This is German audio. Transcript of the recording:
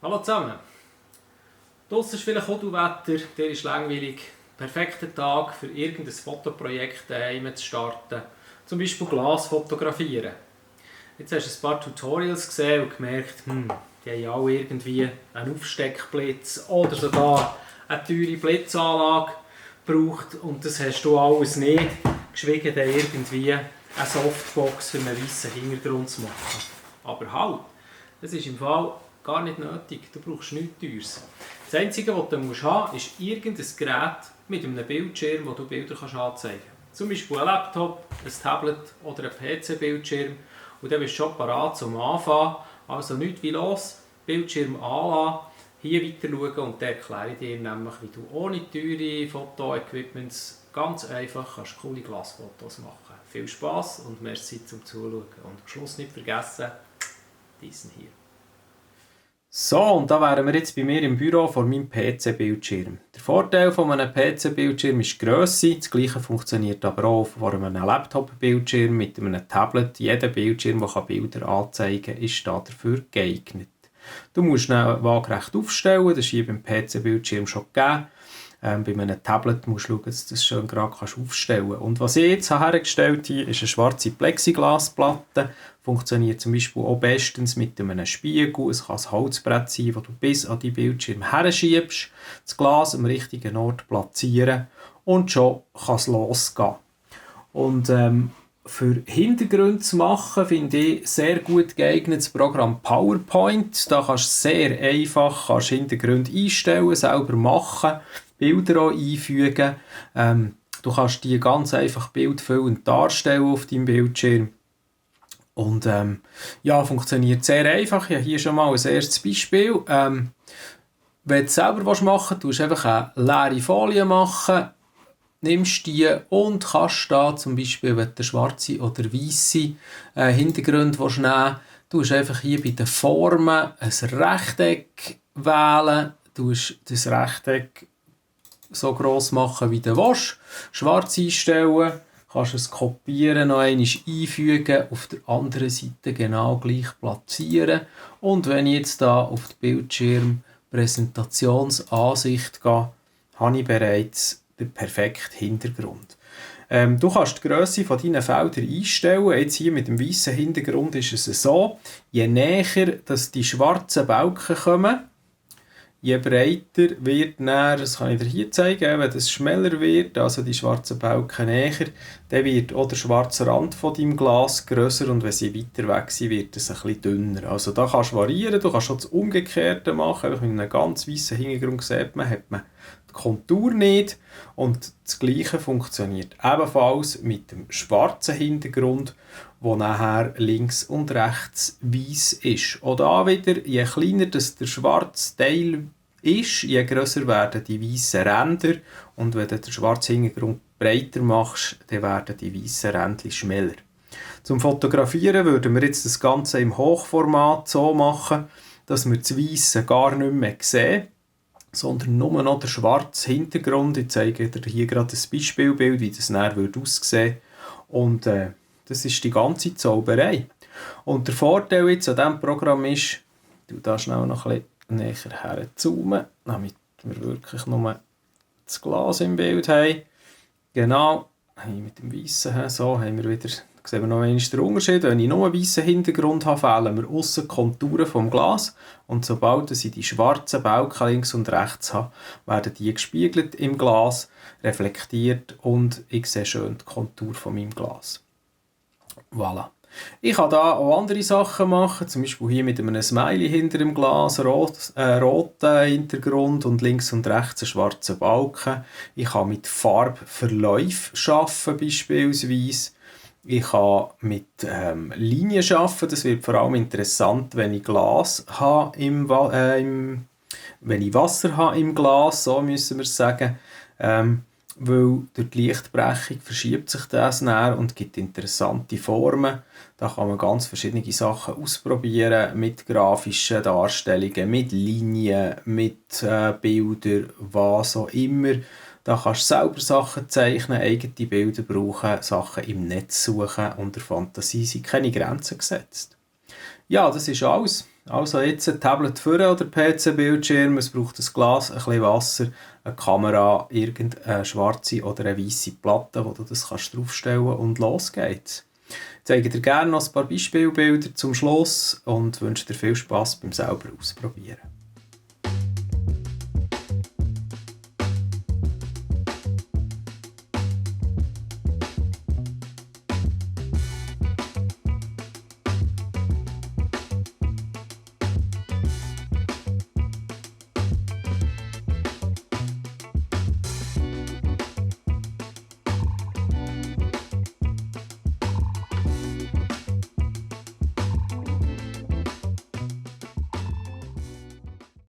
Hallo zusammen. Draussen ist vielleicht auch Wetter, der ist langweilig. Perfekter Tag für irgendein Fotoprojekt daheim zu starten. Zum Beispiel Glas fotografieren. Jetzt hast du ein paar Tutorials gesehen und gemerkt, die haben alle irgendwie einen Aufsteckblitz oder sogar eine teure Blitzanlage gebraucht. Und das hast du alles nicht, geschwiegen dann irgendwie eine Softbox für einen weißen Hintergrund zu machen. Aber halt, das ist im Fall gar nicht nötig, du brauchst nichts Teures. Das Einzige, was du haben musst, ist irgendein Gerät mit einem Bildschirm, wo du Bilder anzeigen kannst. Zum Beispiel ein Laptop, ein Tablet oder ein PC-Bildschirm. Und dann bist du schon bereit zum Anfangen. Also nichts wie los, Bildschirm anlassen, hier weiter schauen und dann erkläre ich dir nämlich, wie du ohne teure Fotoequipments ganz einfach kannst coole Glasfotos machen kannst. Viel Spass und merci zum Zuschauen. Und am Schluss nicht vergessen, diesen hier. So, und da wären wir jetzt bei mir im Büro vor meinem PC-Bildschirm. Der Vorteil von einem PC-Bildschirm ist die Grösse, das gleiche funktioniert aber auch vor einem Laptop-Bildschirm mit einem Tablet. Jeder Bildschirm, der Bilder anzeigen kann, ist dafür geeignet. Du musst ihn waagerecht aufstellen, das ist hier beim PC-Bildschirm schon gegeben. Bei einem Tablet musst du schauen, dass du das schön gerade aufstellen kannst. Und was ich jetzt hergestellt habe, ist eine schwarze Plexiglasplatte. Funktioniert zum Beispiel auch bestens mit einem Spiegel. Es kann ein Holzbrett sein, das du bis an die Bildschirm herschiebst, das Glas am richtigen Ort platzieren und schon kann es losgehen. Und für Hintergründe zu machen, finde ich sehr gut geeignet das Programm PowerPoint. Da kannst du sehr einfach Hintergründe einstellen, selber machen, Bilder auch einfügen. Du kannst die ganz einfach bildfüllend darstellen auf deinem Bildschirm. Und funktioniert sehr einfach. Ich habe hier schon mal ein erstes Beispiel. Wenn du es selber machen willst, du einfach eine leere Folie machen, nimmst die und kannst da zum Beispiel, wenn du schwarze oder weiße Hintergrund nehmen willst, tust einfach hier bei den Formen ein Rechteck wählen, tust das Rechteck so gross machen, wie du willst, schwarz einstellen, kannst es kopieren, noch einmal einfügen, auf der anderen Seite genau gleich platzieren. Und wenn ich jetzt da auf die Bildschirm-Präsentationsansicht gehe, habe ich bereits den perfekten Hintergrund. Du kannst die Grösse von deinen Feldern einstellen. Jetzt hier mit dem weißen Hintergrund ist es so, je näher dass die schwarzen Balken kommen, je breiter wird näher, das kann ich dir hier zeigen, wenn es schmäler wird, also die schwarzen Balken näher, dann wird auch der schwarze Rand von deinem Glas grösser und wenn sie weiter weg sind, wird es ein bisschen dünner. Also da kannst du variieren, du kannst auch das Umgekehrte machen, mit einem ganz weißen Hintergrund sieht man, hat man die Kontur nicht und das Gleiche funktioniert ebenfalls mit dem schwarzen Hintergrund, wo nachher links und rechts weiß ist. Auch da wieder, je kleiner das der schwarze Teil ist, je grösser werden die weißen Ränder und wenn du den schwarzen Hintergrund breiter machst, dann werden die weißen Ränder schmäler. Zum Fotografieren würden wir jetzt das Ganze im Hochformat so machen, dass wir das Weiße gar nicht mehr sehen, sondern nur noch der schwarze Hintergrund. Ich zeige dir hier gerade ein Beispielbild, wie das nachher aussehen würde. Und das ist die ganze Zauberei. Und der Vorteil jetzt an diesem Programm ist, du da schnell noch ein bisschen näher herzoomen, damit wir wirklich nur das Glas im Bild haben. Genau, mit dem Weißen so haben wir wieder, sehen wir noch einmal den Unterschied. Wenn ich nur einen weißen Hintergrund habe, fehlen mir aussen Konturen vom Glas. Und sobald ich die schwarzen Balken links und rechts habe, werden die gespiegelt im Glas, reflektiert und ich sehe schön die Kontur von meinem Glas. Voilà. Ich kann da auch andere Sachen machen, zum Beispiel hier mit einem Smiley hinter dem Glas, roten Hintergrund und links und rechts einen schwarzen Balken. Ich kann mit Farbverläufen arbeiten beispielsweise. Ich kann mit Linien arbeiten, das wird vor allem interessant, wenn ich Glas habe wenn ich Wasser habe im Glas, so müssen wir sagen. Weil durch die Lichtbrechung verschiebt sich das näher und gibt interessante Formen. Da kann man ganz verschiedene Sachen ausprobieren, mit grafischen Darstellungen, mit Linien, mit Bildern, was auch immer. Da kannst du selber Sachen zeichnen, eigene Bilder brauchen, Sachen im Netz suchen und der Fantasie sind keine Grenzen gesetzt. Ja, das ist alles. Also jetzt ein Tablet vorne oder PC-Bildschirm, es braucht ein Glas, ein bisschen Wasser, eine Kamera, irgendeine schwarze oder eine weiße Platte, wo du das kannst draufstellen kannst und los geht's. Ich zeige dir gerne noch ein paar Beispielbilder zum Schluss und wünsche dir viel Spass beim selber ausprobieren.